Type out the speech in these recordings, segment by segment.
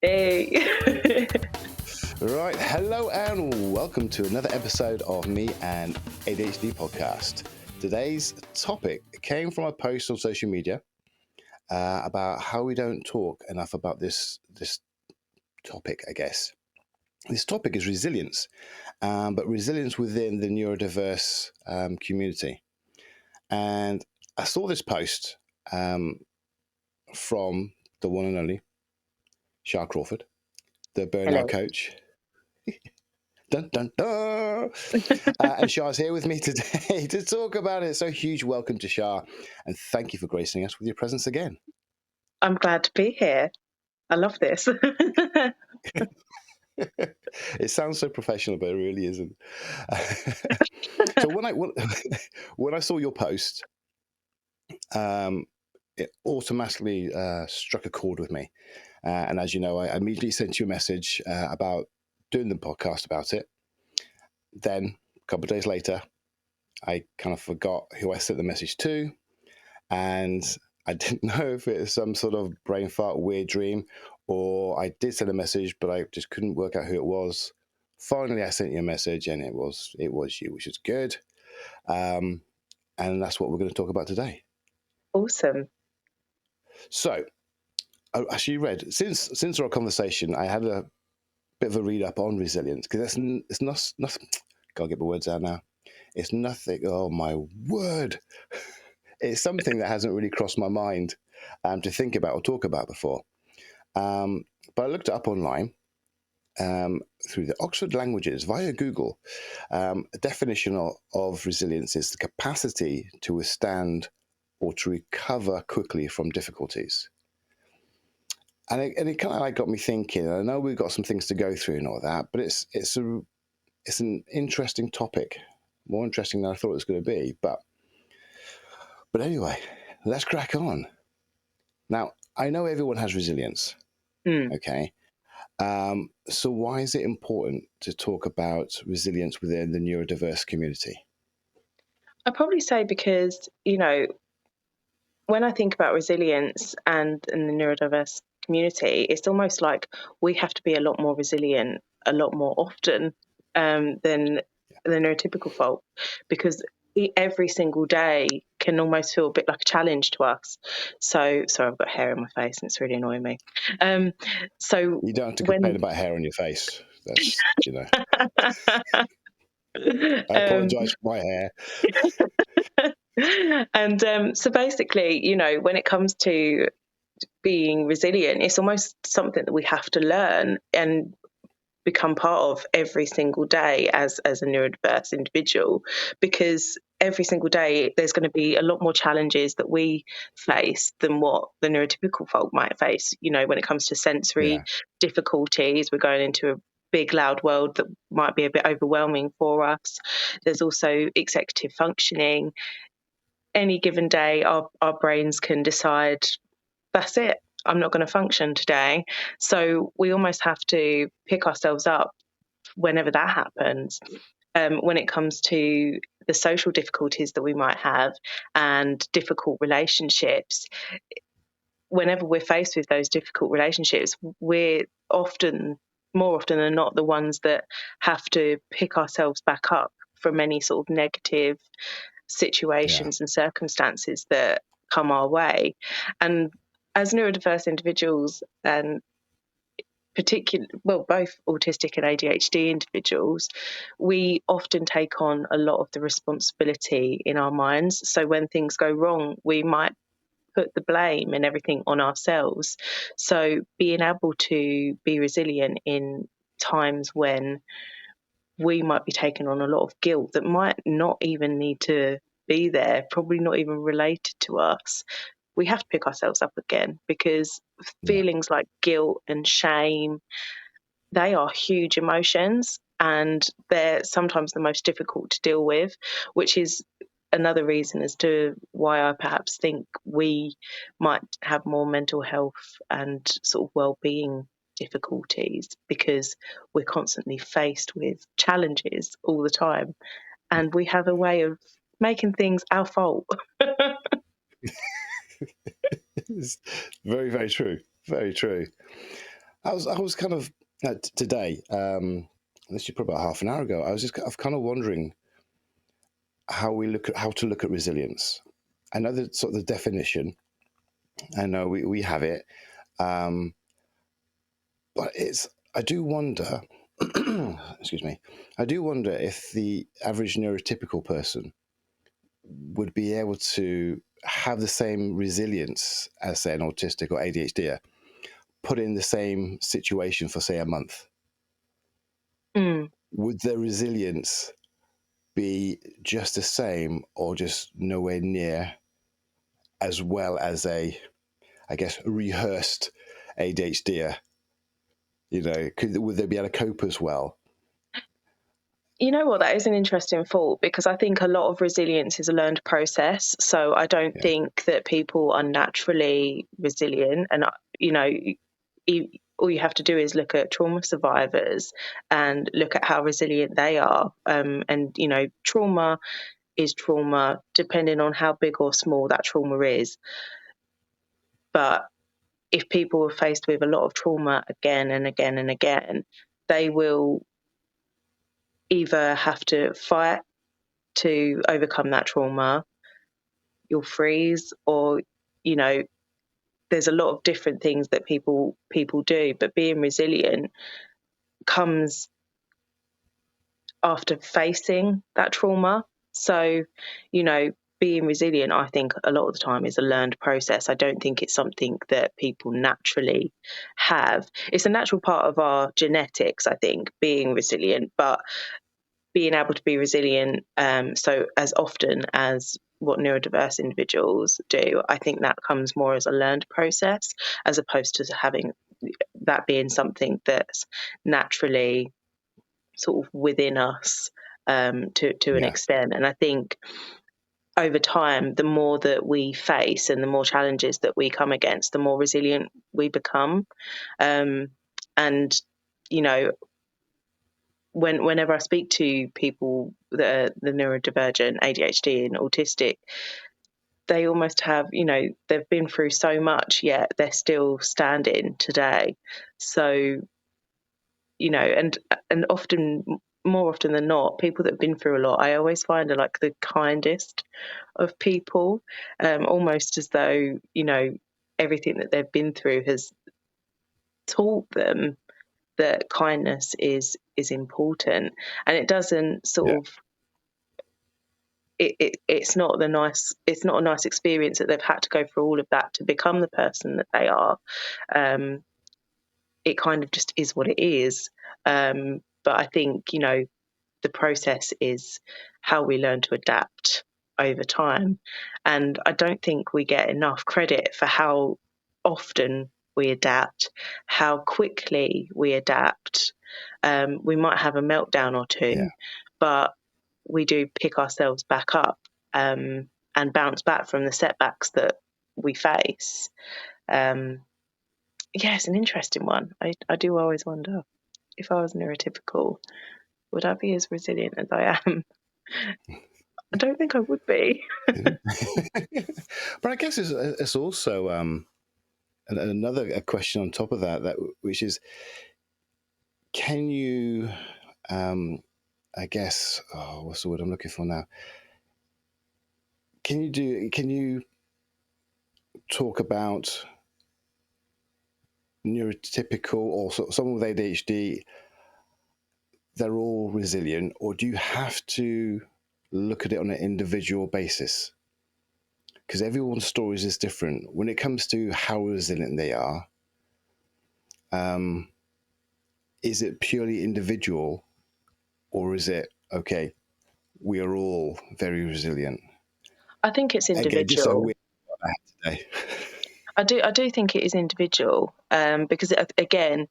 Hey. Right, hello and welcome to another episode of Me and ADHD podcast. Today's topic came from a post on social media about how we don't talk enough about this topic, I guess. This topic is resilience, but resilience within the neurodiverse community. And I saw this post from the one and only Char Crawford, the Burnout Hello. coach. Dun, dun, dun. And Char's here with me today to talk about it. So huge welcome to Char, and thank you for gracing us with your presence again. I'm glad to be here. I love this. It sounds so professional, but it really isn't. So when I saw your post, it automatically struck a chord with me. And as you know, I immediately sent you a message about doing the podcast about it. Then a couple of days later, I kind of forgot who I sent the message to, and I didn't know if it was some sort of brain fart, weird dream, or I did send a message, but I just couldn't work out who it was. Finally, I sent you a message, and it was you, which is good. And that's what we're going to talk about today. Awesome. So, as you read, since our conversation, I had a bit of a read up on resilience, because it's not. Gotta get my words out now. It's nothing. Oh my word! It's something that hasn't really crossed my mind to think about or talk about before. But I looked it up online through the Oxford Languages via Google. A definition of resilience is the capacity to withstand or to recover quickly from difficulties. And it kind of like got me thinking. I know we've got some things to go through and all that, but it's an interesting topic, more interesting than I thought it was going to be. But anyway, let's crack on. Now, I know everyone has resilience, okay? So why is it important to talk about resilience within the neurodiverse community? I'd probably say because, when I think about resilience and in the neurodiverse community, it's almost like we have to be a lot more resilient a lot more often than the neurotypical folk, because every single day can almost feel a bit like a challenge to us. So, sorry, I've got hair in my face and it's really annoying me. So You don't have to complain about hair on your face. That's, I apologize for my hair. And so basically, when it comes to being resilient, it's almost something that we have to learn and become part of every single day as a neurodiverse individual, because every single day there's going to be a lot more challenges that we face than what the neurotypical folk might face. When it comes to sensory difficulties, we're going into a big loud world that might be a bit overwhelming for us. There's also executive functioning. Any given day our brains can decide, that's it, I'm not going to function today. So we almost have to pick ourselves up whenever that happens. When it comes to the social difficulties that we might have and difficult relationships, whenever we're faced with those difficult relationships, we're more often than not, the ones that have to pick ourselves back up from any sort of negative situations and circumstances that come our way. And as neurodiverse individuals, and both autistic and ADHD individuals, we often take on a lot of the responsibility in our minds. So when things go wrong, we might put the blame and everything on ourselves. So being able to be resilient in times when we might be taking on a lot of guilt that might not even need to be there, probably not even related to us, we have to pick ourselves up again, because feelings like guilt and shame, they are huge emotions, and they're sometimes the most difficult to deal with, which is another reason as to why I perhaps think we might have more mental health and sort of well-being difficulties, because we're constantly faced with challenges all the time, and we have a way of making things our fault. It's very, very true. Very true. I was kind of today. This is probably about half an hour ago. I was kind of wondering how to look at resilience. I know the sort of the definition. I know we have it, um, but I do wonder. Excuse me. I do wonder if the average neurotypical person would be able to have the same resilience as, say, an autistic or ADHD, put in the same situation for, say, a month. Mm. Would their resilience be just the same or just nowhere near as well as a, I guess, rehearsed ADHD? Would they be able to cope as well? You know what? That is an interesting thought, because I think a lot of resilience is a learned process. So I don't Yeah, think that people are naturally resilient. And, all you have to do is look at trauma survivors and look at how resilient they are. And, trauma is trauma, depending on how big or small that trauma is. But if people are faced with a lot of trauma again and again and again, they will either have to fight to overcome that trauma, you'll freeze, or, you know, there's a lot of different things that people do, but being resilient comes after facing that trauma. So, being resilient, I think a lot of the time is a learned process. I don't think it's something that people naturally have. It's a natural part of our genetics, I think, being resilient, but being able to be resilient, so as often as what neurodiverse individuals do, I think that comes more as a learned process, as opposed to having that being something that's naturally sort of within us, to an yeah, extent. And I think over time, the more that we face and the more challenges that we come against, the more resilient we become. And you know, whenever I speak to people that are the neurodivergent, ADHD, and autistic, they almost have, they've been through so much, yet they're still standing today. So, and often, more often than not, people that have been through a lot, I always find are like the kindest of people, almost as though, everything that they've been through has taught them that kindness is important. And it doesn't yeah, sort of, it's not a nice experience that they've had to go through all of that to become the person that they are. um it kind of just is what it is. But I think, the process is how we learn to adapt over time. And I don't think we get enough credit for how often we adapt, how quickly we adapt. We might have a meltdown or yeah, two, but we do pick ourselves back up, and bounce back from the setbacks that we face. Um, yeah, it's an interesting one. I do always wonder, if I was neurotypical, would I be as resilient as I am? I don't think I would be. but I guess it's also another a question on top of that which is, can you, um, I guess, what's the word I'm looking for now? Can you talk about neurotypical or someone with ADHD? They're all resilient, or do you have to look at it on an individual basis? Because everyone's stories is different when it comes to how resilient they are. Um, is it purely individual, or is it okay? We are all very resilient. I think it's Again, just so individual. we today. I do think it is individual, because again,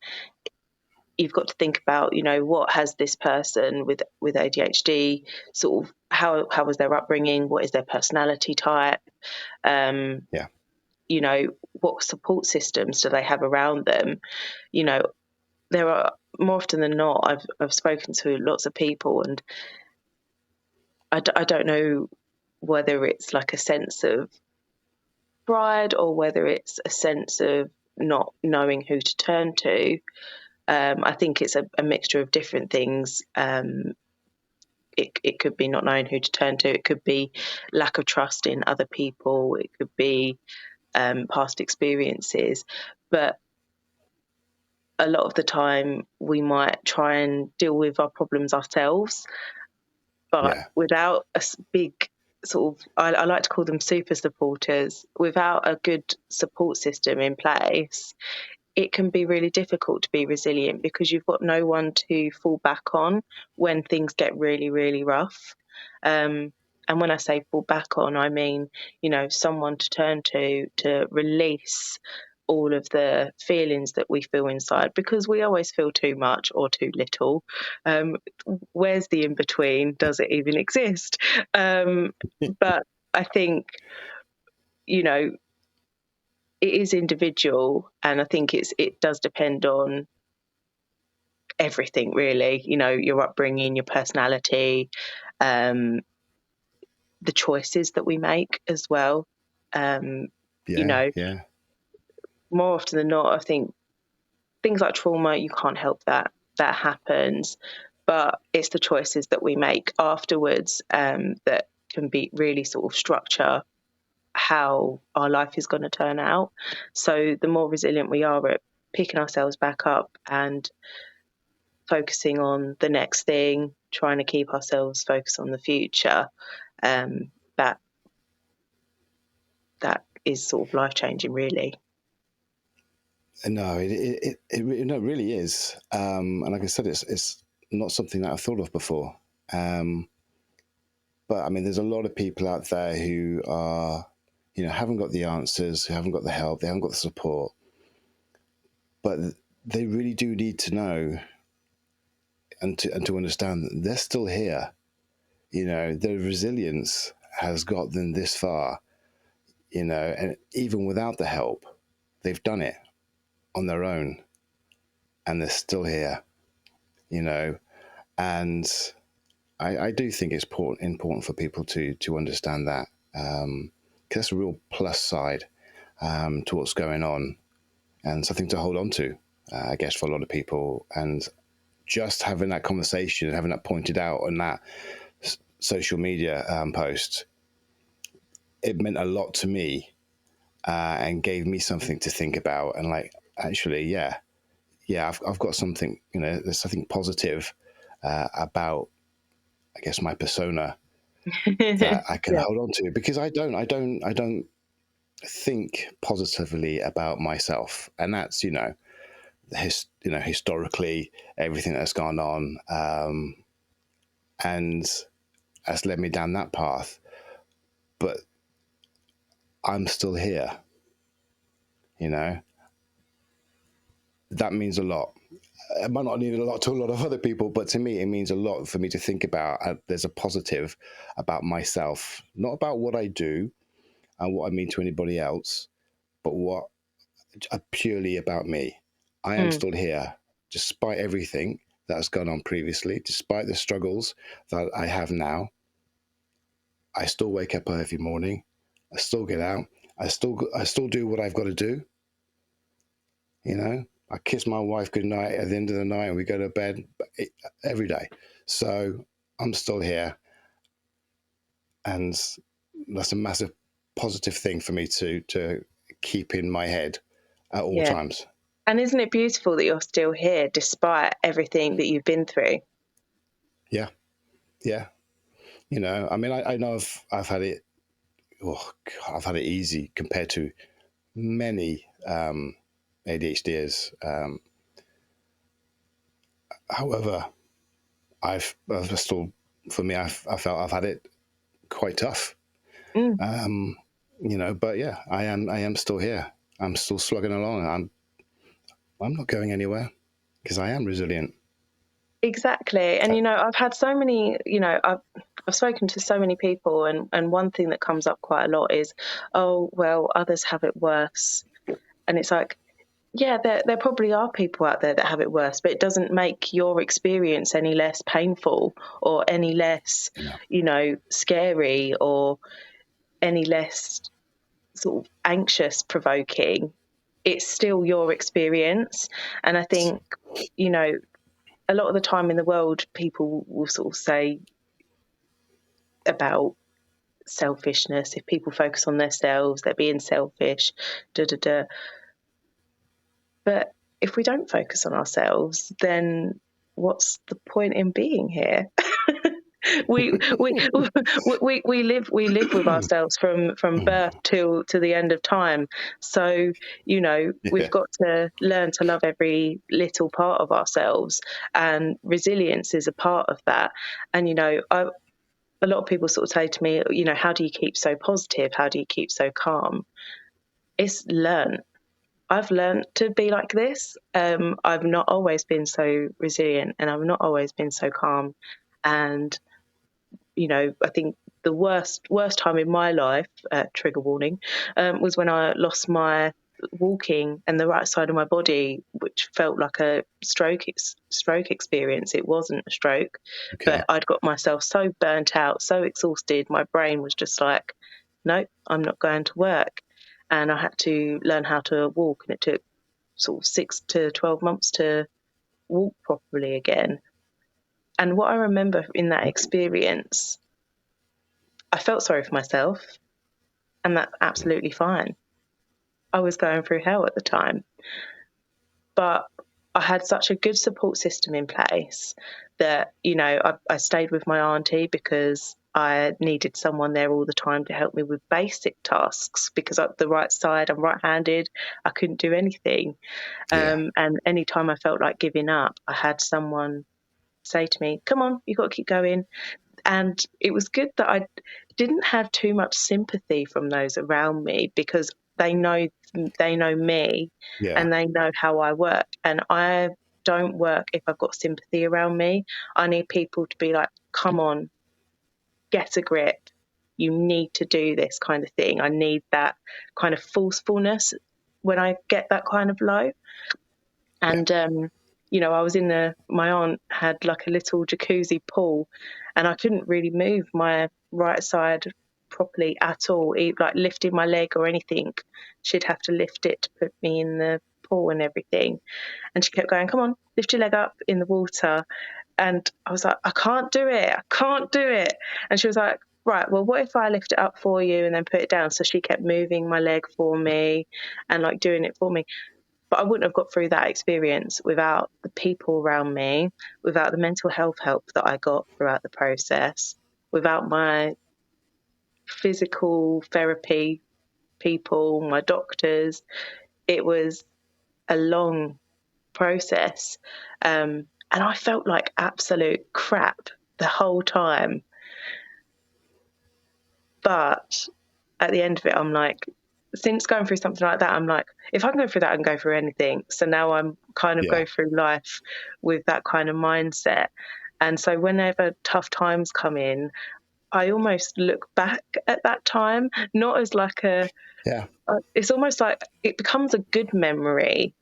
you've got to think about, what has this person with ADHD, sort of, how was their upbringing, what is their personality type, um, Yeah, what support systems do they have around them. You know, there are, more often than not, I've spoken to lots of people, and I don't know whether it's like a sense of pride or whether it's a sense of not knowing who to turn to. I think it's a mixture of different things. It could be not knowing who to turn to. It could be lack of trust in other people. It could be past experiences. But a lot of the time we might try and deal with our problems ourselves, but without a big sort of, I like to call them super supporters, without a good support system in place, it can be really difficult to be resilient because you've got no one to fall back on when things get really, really rough. And when I say fall back on, I mean, someone to turn to release all of the feelings that we feel inside, because we always feel too much or too little. Where's the in between? Does it even exist? But I think, it is individual, and I think it does depend on everything, really. Your upbringing, your personality, the choices that we make as well. More often than not, I think things like trauma, you can't help that happens, but it's the choices that we make afterwards that can be really sort of structure how our life is going to turn out. So the more resilient we are at picking ourselves back up and focusing on the next thing, trying to keep ourselves focused on the future, that is sort of life-changing, really. No, it really is. And like I said, it's not something that I've thought of before. But I mean, there's a lot of people out there who are, haven't got the answers, who haven't got the help, they haven't got the support. But they really do need to know and to understand that they're still here. Their resilience has got them this far, and even without the help, they've done it on their own, and they're still here, and I do think it's important for people to understand that, because that's a real plus side to what's going on, and something to hold on to, I guess, for a lot of people. And just having that conversation and having that pointed out on that social media post, it meant a lot to me, and gave me something to think about. And actually, I've got something, there's something positive about, I guess, my persona that I can hold on to, because I don't think positively about myself. And that's, historically everything that's gone on, and that's led me down that path. But I'm still here, that means a lot. It might not mean a lot to a lot of other people, but to me, it means a lot for me to think about. There's a positive about myself, not about what I do and what I mean to anybody else, but what purely about me. I am still here, despite everything that has gone on previously, despite the struggles that I have now. I still wake up every morning. I still get out. I still do what I've got to do. I kiss my wife goodnight at the end of the night, and we go to bed every day. So I'm still here, and that's a massive positive thing for me to keep in my head at all times. And isn't it beautiful that you're still here despite everything that you've been through? Yeah. I mean, I know I've had it. I've had it easy compared to many ADHDers. However, I've still, for me, I felt I've had it quite tough. But yeah, I am still here. I'm still slugging along. I'm not going anywhere because I am resilient. Exactly. And, I've had so many, I've spoken to so many people, and one thing that comes up quite a lot is, oh, well, others have it worse. And it's like, yeah, there probably are people out there that have it worse, but it doesn't make your experience any less painful or any less, scary or any less sort of anxious provoking. it's still your experience. And I think, you know, a lot of the time in the world, people will sort of say about selfishness. If people focus on themselves, they're being selfish, da da da. But if we don't focus on ourselves, then what's the point in being here? we live with ourselves from birth till to the end of time. So, you know, we've Yeah. got to learn to love every little part of ourselves, and resilience is a part of that. And you know, a lot of people sort of say to me, you know, how do you keep so positive? How do you keep so calm? It's learned. I've learned to be like this. I've not always been so resilient, and I've not always been so calm. And you know, I think the worst time in my life, trigger warning, was when I lost my walking and the right side of my body, which felt like a stroke experience. It wasn't a stroke, Okay. but I'd got myself so burnt out, so exhausted. My brain was just like, no, I'm not going to work, and I had to learn how to walk, and it took sort of 6 to 12 months to walk properly again. And what I remember in that experience, I felt sorry for myself, and that's absolutely fine. I was going through hell at the time, but I had such a good support system in place that, you know, I stayed with my auntie because I needed someone there all the time to help me with basic tasks because I'm the right side, I'm right handed, I couldn't do anything. Yeah. And anytime I felt like giving up, I had someone say to me, come on, you've got to keep going. And it was good that I didn't have too much sympathy from those around me because they know me Yeah. and they know how I work. And I don't work if I've got sympathy around me. I need people to be like, come on, get a grip. You need to do this kind of thing. I need that kind of forcefulness when I get that kind of low. Yeah. And you know, I was in my aunt had like a little jacuzzi pool, and I couldn't really move my right side properly at all, like lifting my leg or anything. She'd have to lift it to put me in the pool and everything. And she kept going, come on, lift your leg up in the water. And I was like, I can't do it. I can't do it. And she was like, right, well, what if I lift it up for you and then put it down? So she kept moving my leg for me and like doing it for me. But I wouldn't have got through that experience without the people around me, without the mental health help that I got throughout the process, without my physical therapy people, my doctors. It was a long process. And I felt like absolute crap the whole time. But at the end of it, I'm like, since going through something like that, I'm like, if I can go through that, I can go through anything. So now I'm kind of Yeah. go through life with that kind of mindset. And so whenever tough times come in, I almost look back at that time, not as like Yeah. it's almost like it becomes a good memory,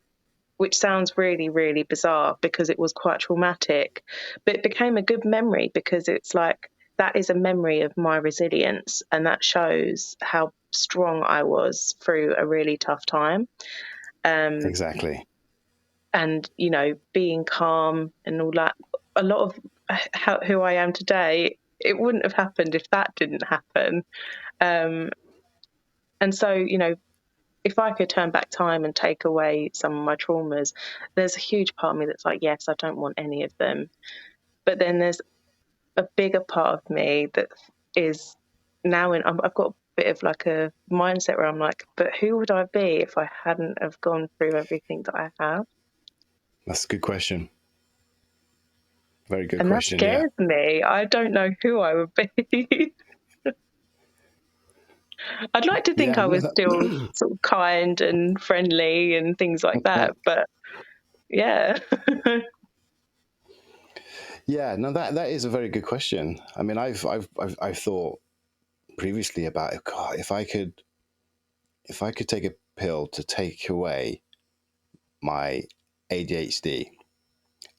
which sounds really, really bizarre because it was quite traumatic. But it became a good memory because it's like that is a memory of my resilience, and that shows how strong I was through a really tough time. Um, Exactly. and, you know, being calm and all that, a lot of who I am today, it wouldn't have happened if that didn't happen. Um, and so, you know, if I could turn back time and take away some of my traumas, there's a huge part of me that's like, yes, I don't want any of them. But then there's a bigger part of me that is now I've got a bit of like a mindset where I'm like, but who would I be if I hadn't have gone through everything that I have? That's a good question. Very good And that question. Yeah. scares me. I don't know who I would be. I'd like to think Yeah. I No, was still sort of kind and friendly and things like that, but yeah. yeah. No, that is a very good question. I mean, I've thought previously about God, if I could take a pill to take away my ADHD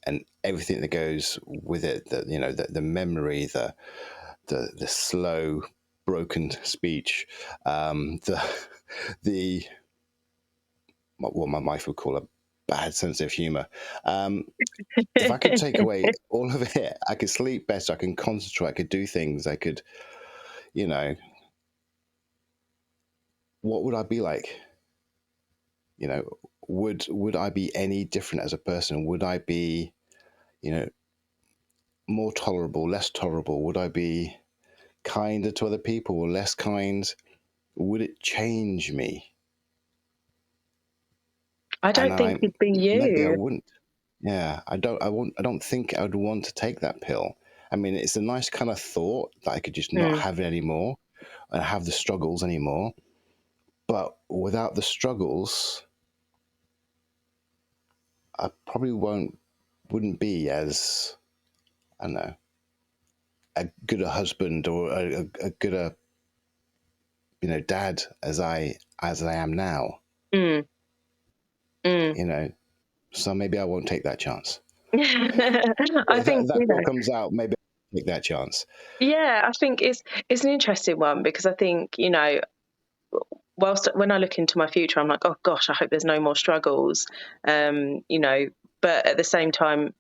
and everything that goes with it, the memory, the slow broken speech, the what my wife would call a bad sense of humor. If I could take away all of it, I could sleep better, I can concentrate, I could do things, I could, you know, what would I be like? You know, would I be any different as a person? Would I be, you know, more tolerable, less tolerable? Would I be kinder to other people or less kind? Would it change me? I And don't think you'd be maybe I you. wouldn't. Yeah, I don't think I would want to take that pill. I mean, it's a nice kind of thought that I could just not Mm. have it anymore and have the struggles anymore. But without the struggles, I probably wouldn't be as, I don't know, a good a husband or a good a, you know, dad as I am now. Mm. Mm. You know, so maybe I won't take that chance. I If think, that thought comes out, maybe I'll take that chance. yeah, I think it's an interesting one, because I think, whilst when I look into my future, I'm like, oh gosh, I hope there's no more struggles. You know, but at the same time,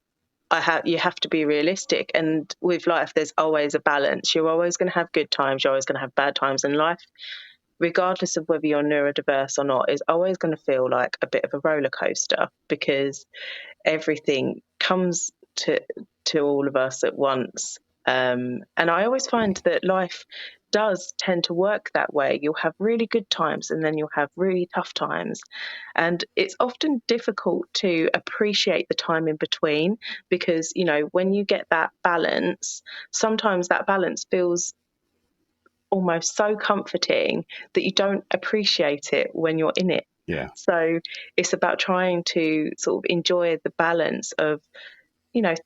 you have to be realistic, and with life, there's always a balance. You're always going to have good times. You're always going to have bad times in life, regardless of whether you're neurodiverse or not. Is always going to feel like a bit of a roller coaster, because everything comes to all of us at once. And I always find that life does tend to work that way. You'll have really good times and then you'll have really tough times. And it's often difficult to appreciate the time in between, because, when you get that balance, sometimes that balance feels almost so comforting that you don't appreciate it when you're in it. Yeah, So it's about trying to sort of enjoy the balance of,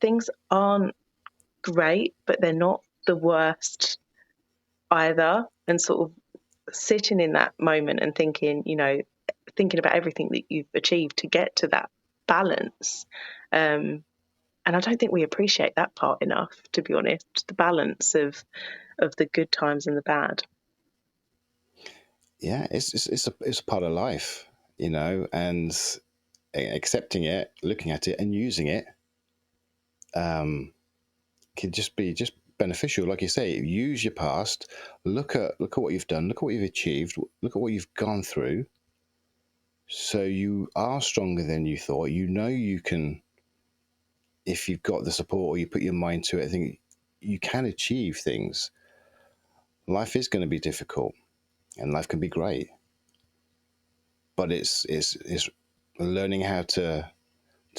things aren't great, but they're not the worst either. And sort of sitting in that moment and thinking about everything that you've achieved to get to that balance. And I don't think we appreciate that part enough, to be honest, the balance of the good times and the bad. yeah, it's a part of life, you know, and accepting it, looking at it, and using it um, can just beneficial. Like you say, use your past, look at what you've done, look at what you've achieved, look at what you've gone through. So you are stronger than you thought. You know you can, if you've got the support or you put your mind to it. I think you can achieve things. Life is going to be difficult, and life can be great, but it's learning how to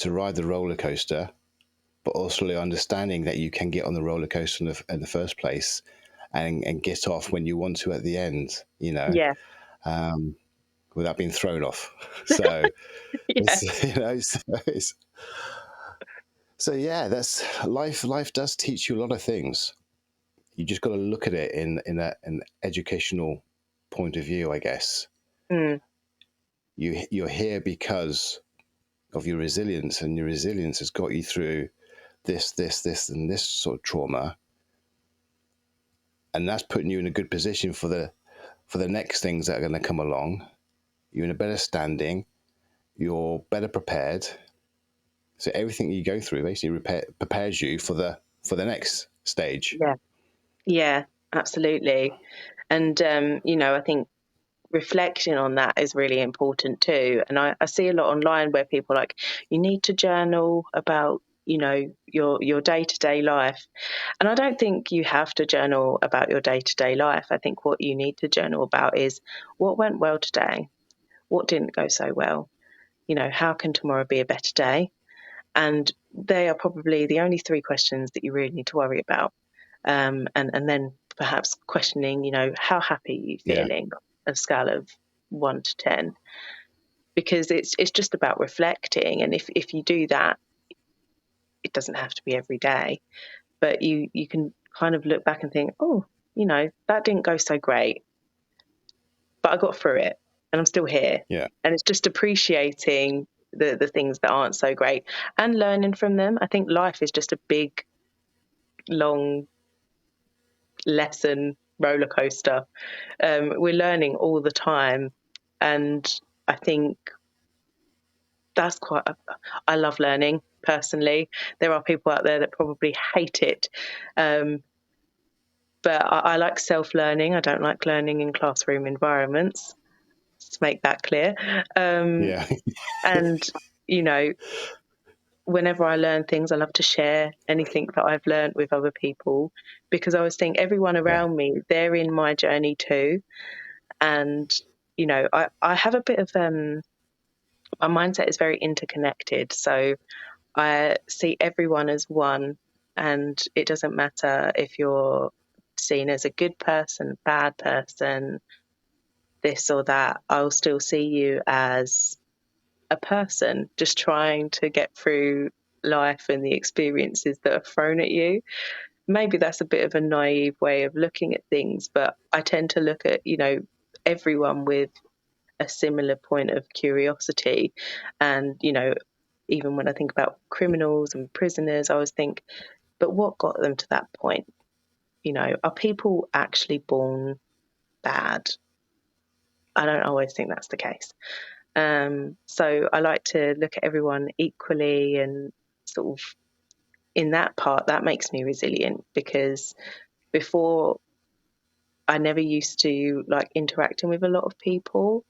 ride the roller coaster, but also understanding that you can get on the roller coaster in the first place and get off when you want to at the end, you know, Yeah. um, without being thrown off. So Yeah. it's, you know, so yeah, that's life. Life does teach you a lot of things. You just got to look at it an educational point of view, I guess. Mm. You're here because of your resilience, and your resilience has got you through this, and this sort of trauma, and that's putting you in a good position for the next things that are going to come along. You're in a better standing. You're better prepared. So everything you go through basically prepares you for the next stage. Yeah. Yeah, absolutely. And, I think reflection on that is really important too. And I see a lot online where people are like, you need to journal about, your day-to-day life. And I don't think you have to journal about your day-to-day life. I think what you need to journal about is what went well today, what didn't go so well, how can tomorrow be a better day? And they are probably the only three questions that you really need to worry about. And then perhaps questioning, how happy are you Yeah, feeling, a scale of 1 to 10, because it's just about reflecting. And if you do that, it doesn't have to be every day, but you can kind of look back and think, oh, that didn't go so great, but I got through it and I'm still here. yeah, And it's just appreciating the things that aren't so great and learning from them. I think life is just a big, long lesson roller coaster. We're learning all the time, and I think that's quite. I love learning personally. There are people out there that probably hate it, but I like self-learning. I don't like learning in classroom environments. Let's make that clear. Yeah. And you know, whenever I learn things, I love to share anything that I've learned with other people, because I always think everyone Yeah. around me, they're in my journey too. And, I have a bit of, my mindset is very interconnected. So I see everyone as one, and it doesn't matter if you're seen as a good person, bad person, this or that, I'll still see you as a person just trying to get through life and the experiences that are thrown at you. Maybe that's a bit of a naive way of looking at things, but I tend to look at, everyone with a similar point of curiosity. And, even when I think about criminals and prisoners, I always think, but what got them to that point? Are people actually born bad? I don't always think that's the case. So I like to look at everyone equally, and sort of in that part, that makes me resilient, because before I never used to like interacting with a lot of people,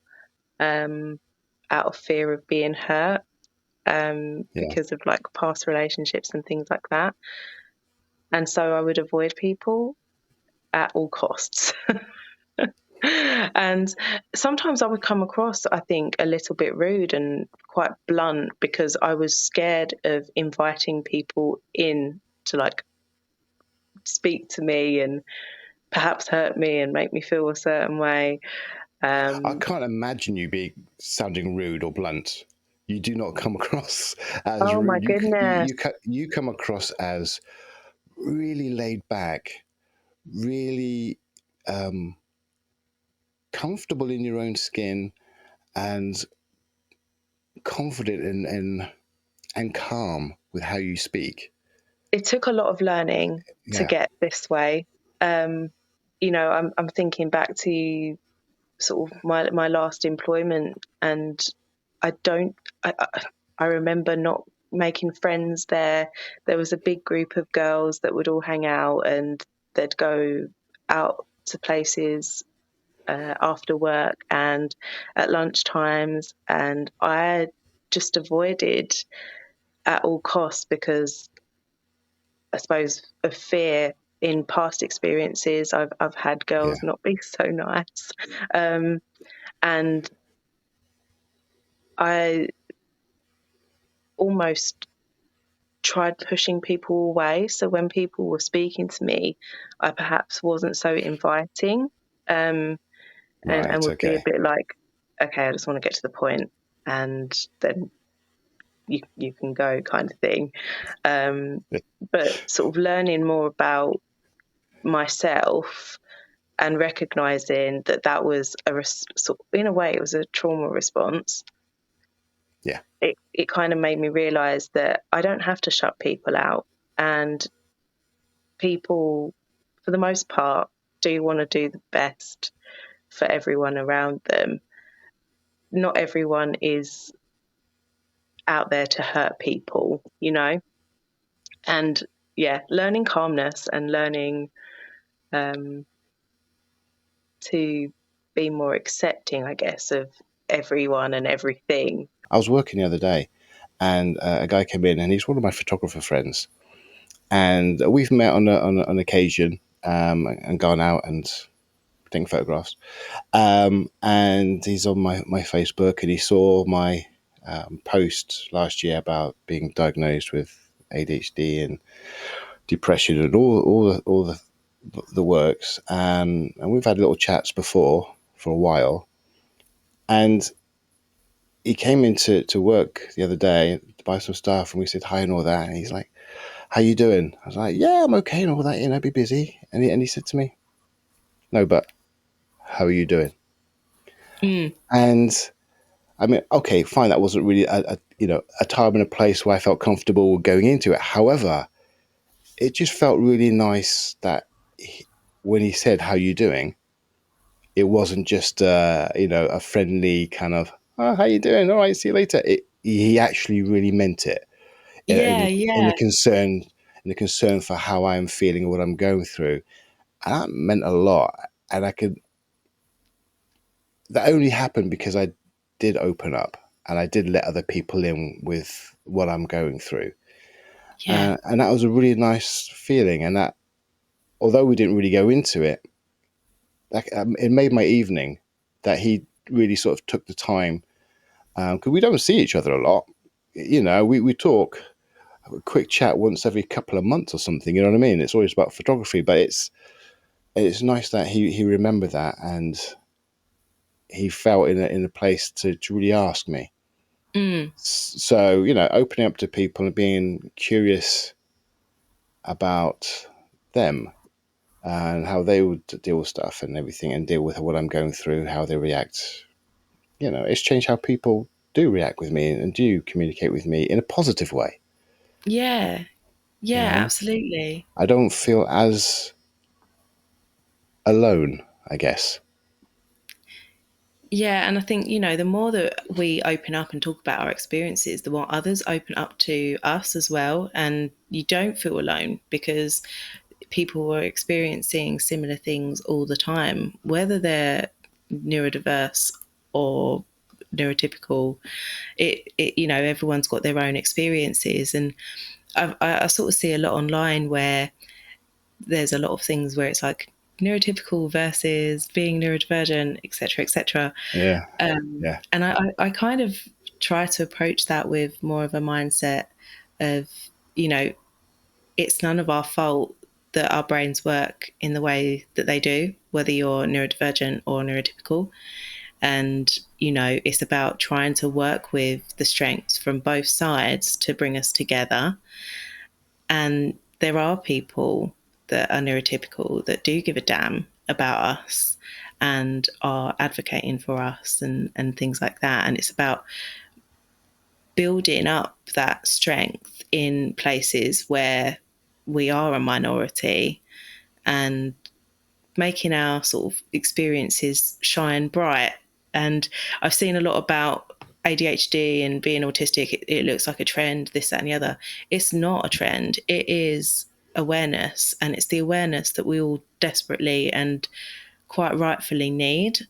out of fear of being hurt, Yeah. because of like past relationships and things like that. And so I would avoid people at all costs. And sometimes I would come across, I think, a little bit rude and quite blunt, because I was scared of inviting people in to like speak to me and perhaps hurt me and make me feel a certain way. I Um, can't imagine you being sounding rude or blunt. You do not come across as oh my rude. goodness. You come across as really laid back, really um, comfortable in your own skin, and confident and calm with how you speak. It took a lot of learning to Yeah. get this way. Um, I'm thinking back to sort of my last employment, and I don't I remember not making friends there. There was a big group of girls that would all hang out, and they'd go out to places after work and at lunch times, and I just avoided at all costs, because I suppose of fear. In past experiences, I've had Yeah. girls not be so nice, and I almost tried pushing people away. So when people were speaking to me, I perhaps wasn't so inviting, um, and Right. would be a Okay. bit like, okay, I just want to get to the point, and then you can go, kind of thing. Um, but sort of learning more about myself and recognizing that that was in a way, it was a trauma response. Yeah. It kind of made me realize that I don't have to shut people out, and people, for the most part, do want to do the best for everyone around them. Not everyone is out there to hurt people, and yeah, learning calmness and learning um, to be more accepting, I guess, of everyone and everything. I was working the other day, and a guy came in, and he's one of my photographer friends, and we've met on an occasion, and gone out and taken photographs. And he's on my Facebook, and he saw my post last year about being diagnosed with ADHD and depression and all the works. And we've had little chats before for a while. And he came into work the other day to buy some stuff, and we said hi and all that. And he's like, "How you doing?" I was like, "Yeah, I'm okay and all that. Be busy." And he said to me, "No, but how are you doing?" Mm. And I mean, okay, fine. That wasn't really a time and a place where I felt comfortable going into it. However, it just felt really nice that when he said, "How you doing?" it wasn't just a friendly kind of, "Oh, how you doing? All right, see you later." he actually really meant it Yeah, in yeah, the concern for how I am feeling and what I'm going through. And that meant a lot. And that only happened because I did open up and I did let other people in with what I'm going through. yeah. And that was a really nice feeling. And that, although we didn't really go into it, it made my evening that he really sort of took the time, because we don't see each other a lot. We talk a quick chat once every couple of months or something. You know what I mean? It's always about photography, but it's nice that he remembered that, and he felt in a place to really ask me. Mm, So, opening up to people and being curious about them and how they would deal with stuff and everything, and deal with what I'm going through, how they react. It's changed how people do react with me and do communicate with me in a positive way. yeah, You yeah, know, absolutely. I don't feel as alone, I guess. Yeah, and I think, the more that we open up and talk about our experiences, the more others open up to us as well. And you don't feel alone because people are experiencing similar things all the time, whether they're neurodiverse or neurotypical. Everyone's got their own experiences. And I sort of see a lot online where there's a lot of things where it's like neurotypical versus being neurodivergent, etc., etc. Yeah, yeah, And I kind of try to approach that with more of a mindset of, you know, it's none of our fault that our brains work in the way that they do, whether you're neurodivergent or neurotypical. And, it's about trying to work with the strengths from both sides to bring us together. And there are people that are neurotypical that do give a damn about us and are advocating for us and things like that. And it's about building up that strength in places where we are a minority and making our sort of experiences shine bright. And I've seen a lot about ADHD and being autistic. It looks like a trend, this, that, and the other. It's not a trend. It is awareness. And it's the awareness that we all desperately and quite rightfully need.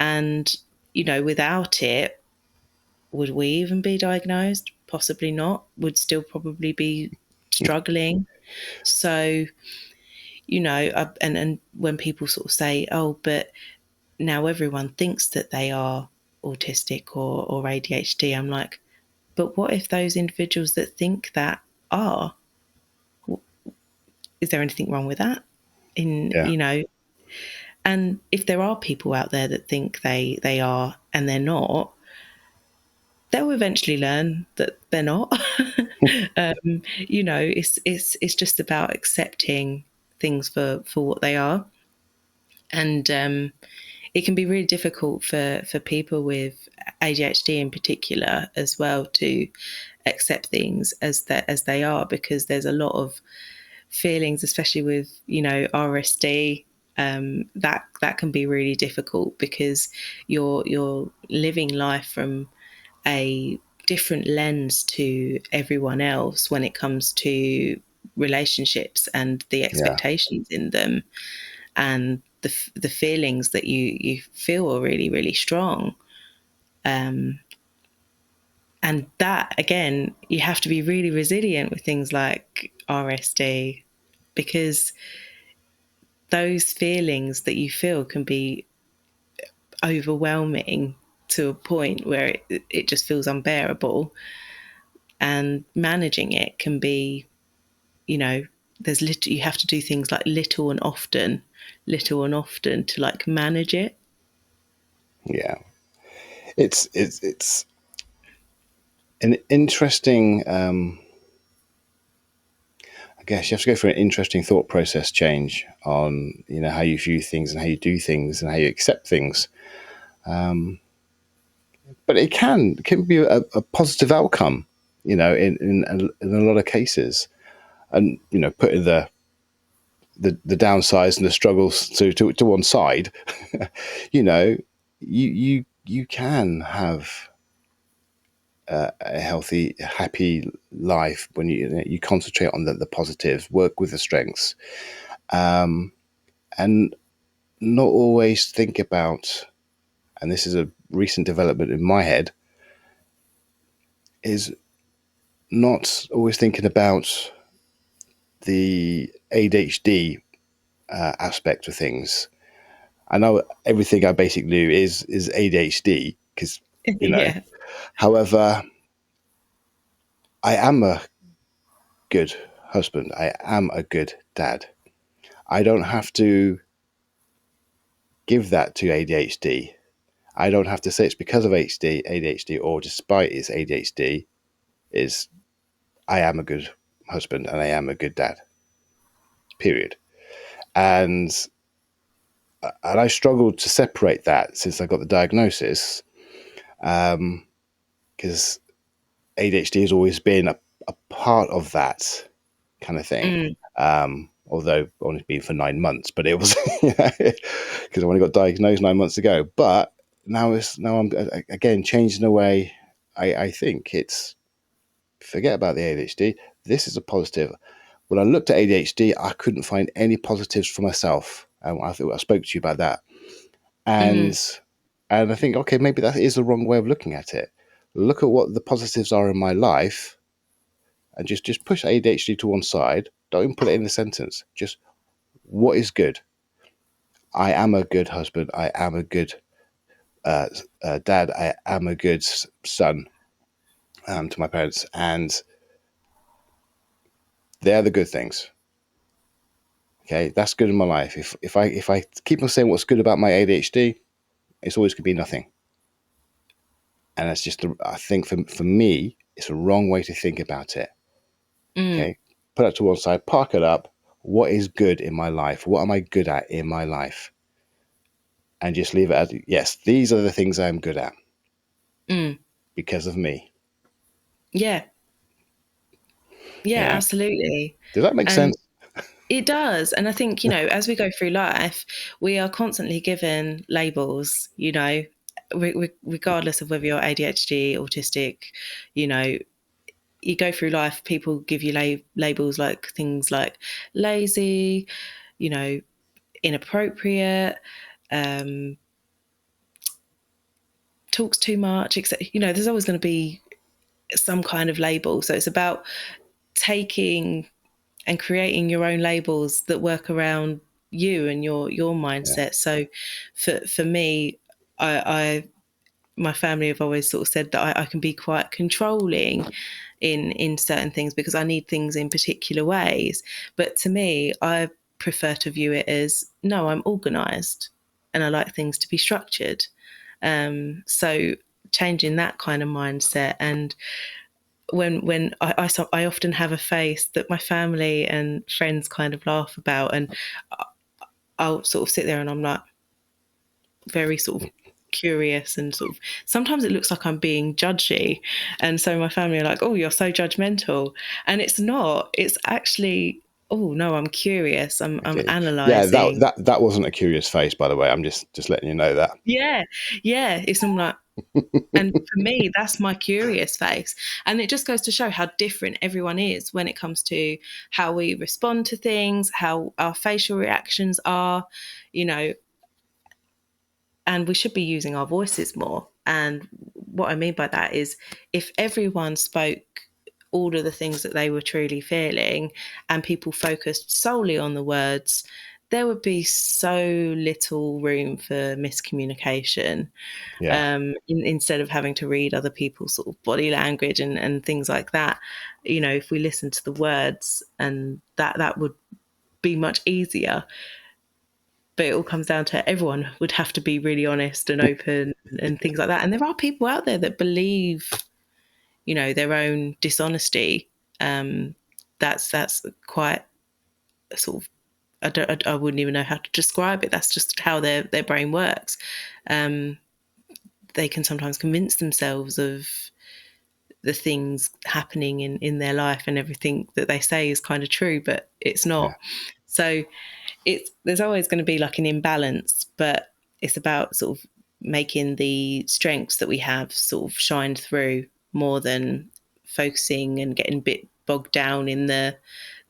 And, without it, would we even be diagnosed? Possibly not. Would still probably be struggling. So, and when people sort of say, oh, but now everyone thinks that they are autistic or ADHD, I'm like, but what if those individuals that think that are? Is there anything wrong with that? In yeah, and if there are people out there that think they are and they're not, they'll eventually learn that they're not. It's just about accepting things for what they are, and it can be really difficult for people with ADHD in particular as well to accept things as they are, because there's a lot of feelings, especially with RSD. That can be really difficult because you're living life from a different lens to everyone else when it comes to relationships and the yeah, expectations in them, and the feelings that you feel are really, really strong. Um, and that, again, you have to be really resilient with things like RSD, because those feelings that you feel can be overwhelming to a point where it just feels unbearable. And managing it can be, you have to do things like little and often to like manage it. yeah. It's an interesting. I guess you have to go through an interesting thought process change on how you view things and how you do things and how you accept things. But it can be a positive outcome, in a lot of cases, and putting the downsides and the struggles to one side. you know you can have a healthy, happy life when you concentrate on the positives, work with the strengths, and not always think about, and this is a recent development in my head, is not always thinking about the ADHD aspect of things. I know everything I basically do is ADHD because, Yeah. however, I am a good husband. I am a good dad. I don't have to give that to ADHD. I don't have to say it's because of ADHD or despite its ADHD. Is I am a good husband and I am a good dad. Period. And I struggled to separate that since I got the diagnosis, because ADHD has always been a part of that kind of thing. Although only been for 9 months, but it was because I only got diagnosed 9 months ago. But now I'm again changing the way I think. It's forget about the ADHD. This is a positive. When I looked at ADHD, I couldn't find any positives for myself. I think I spoke to you about that, and I think, okay, maybe that is the wrong way of looking at it. Look at what the positives are in my life, and just push ADHD to one side. Don't even put it in the sentence. Just what is good. I am a good husband. I am a good dad. I am a good son to my parents, and they're the good things. Okay, that's good in my life. If I keep on saying what's good about my ADHD, it's always going to be nothing. And that's just, I think for me, it's a wrong way to think about it. Okay, put it to one side, park it up. What is good in my life? What am I good at in my life? And just leave it as, yes, these are the things I'm good at because of me. Yeah. Yeah, Yeah. absolutely. Does that make And sense? it does. And I think, as we go through life, we are constantly given labels, regardless of whether you're ADHD, autistic, you know, you go through life, people give you labels like things like lazy, inappropriate, um, talks too much, etc. There's always going to be some kind of label. So it's about taking and creating your own labels that work around you and your Yeah. mindset. So for me, I my family have always sort of said that I can be quite controlling in certain things because I need things in particular ways. But to me, I prefer to view it as, no, I'm organized and I like things to be structured. So changing that kind of mindset, and when I often have a face that my family and friends kind of laugh about, and I'll sort of sit there and I'm like very sort of curious, and sort of sometimes it looks like I'm being judgy, and so my family are like, oh, you're so judgmental, and it's not, it's actually, oh no, I'm curious, I'm Okay. Yeah, analyzing. that wasn't a curious face, by the way. I'm just letting you know that. Yeah, it's, I'm like, and for me, that's my curious face. And it just goes to show how different everyone is when it comes to how we respond to things, how our facial reactions are, you know, and we should be using our voices more. And what I mean by that is, if everyone spoke all of the things that they were truly feeling and people focused solely on the words, there would be so little room for miscommunication. Yeah. Instead of having to read other people's sort of body language and things like that, if we listen to the words, and that would be much easier. But it all comes down to, everyone would have to be really honest and open and things like that. And there are people out there that believe, their own dishonesty. That's quite a sort of, I wouldn't even know how to describe it. That's just how their brain works. They can sometimes convince themselves of the things happening in their life, and everything that they say is kind of true, but it's Yeah. not. So there's always going to be like an imbalance, but it's about sort of making the strengths that we have sort of shine through more than focusing and getting a bit bogged down in the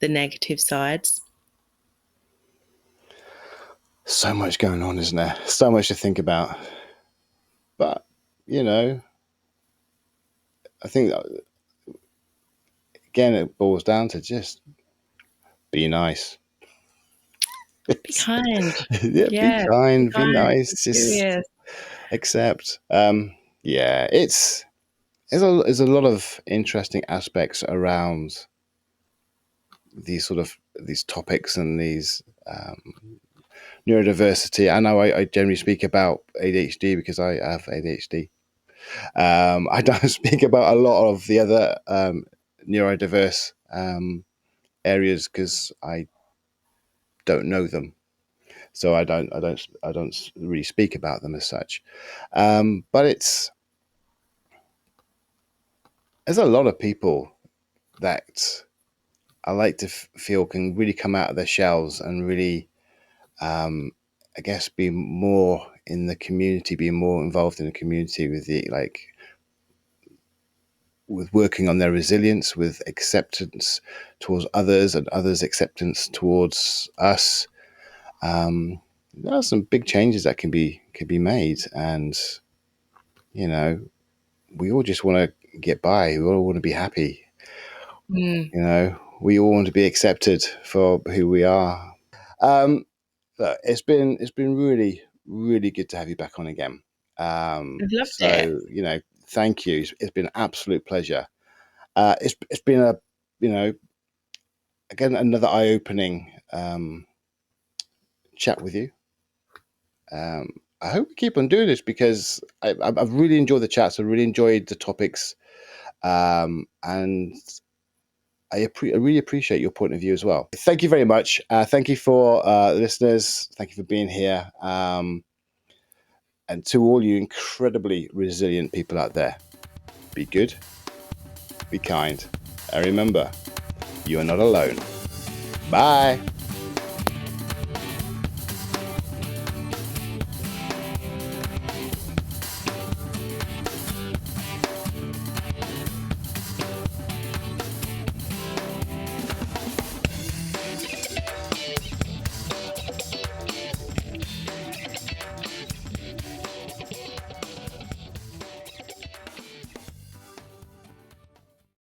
negative sides. So much going on, isn't there? So much to think about. But, you know, I think that, again, it boils down to just be nice. Be kind. Yeah, be kind, be nice, just Serious. accept. Yeah, there's a lot of interesting aspects around these topics and these neurodiversity. I know I generally speak about ADHD because I have ADHD. I don't speak about a lot of the other neurodiverse areas because I don't know them, so I don't really speak about them as such. But there's a lot of people that I like to feel can really come out of their shells and really, I guess, be more in the community, be more involved in the community with working on their resilience, with acceptance towards others and others' acceptance towards us. There are some big changes that can be made, and you know, we all just want to get by. We all want to be happy. You know, we all want to be accepted for who we are. Look, it's been really, really good to have you back on again. I've loved it. You know, thank you. It's been an absolute pleasure. It's been again, another eye-opening chat with you. I hope we keep on doing this because I've really enjoyed the chats. I really enjoyed the topics, and I really appreciate your point of view as well. Thank you very much. Thank you for listeners. Thank you for being here. And to all you incredibly resilient people out there, be good, be kind, and remember, you are not alone. Bye.